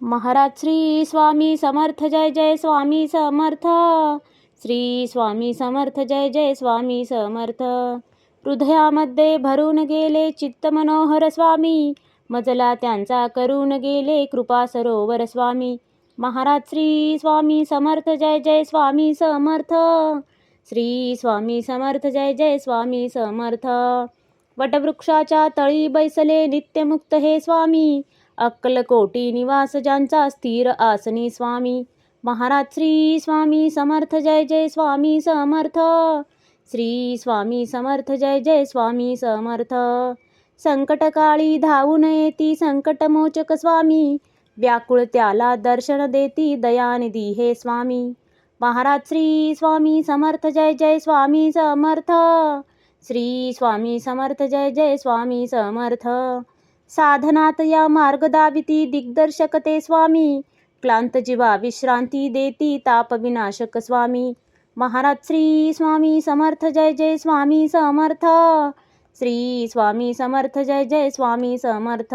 महाराज श्री स्वामी समर्थ, जय जय स्वामी समर्थ. श्री स्वामी समर्थ, जय जय स्वामी समर्थ. हृदयामध्ये भरून गेले चित्त मनोहर स्वामी, मजला त्यांचा करून गेले कृपा सरोवर स्वामी. महाराज श्री स्वामी समर्थ, जय जय स्वामी समर्थ. श्री स्वामी समर्थ, जय जय स्वामी समर्थ. वटवृक्षाच्या तळी बैसले नित्यमुक्त हे स्वामी, अक्कलकोटी निवास ज्यांचा स्थिर आसनी स्वामी. महाराज श्री स्वामी समर्थ, जय जय स्वामी समर्थ. श्री स्वामी समर्थ, जय जय स्वामी समर्थ. संकटकाळी धावून येती संकटमोचक स्वामी, व्याकुळ त्याला दर्शन देती दयानिधी हे स्वामी. महाराज श्री स्वामी समर्थ, जय जय स्वामी समर्थ. श्री स्वामी समर्थ, जय जय स्वामी समर्थ. साधनात या मार्ग दाविती दिग्दर्शक ते स्वामी, क्लांत जीवा विश्रांती देती ताप विनाशक स्वामी. महाराज श्री स्वामी समर्थ, जय जय स्वामी समर्थ. श्री स्वामी समर्थ, जय जय स्वामी समर्थ.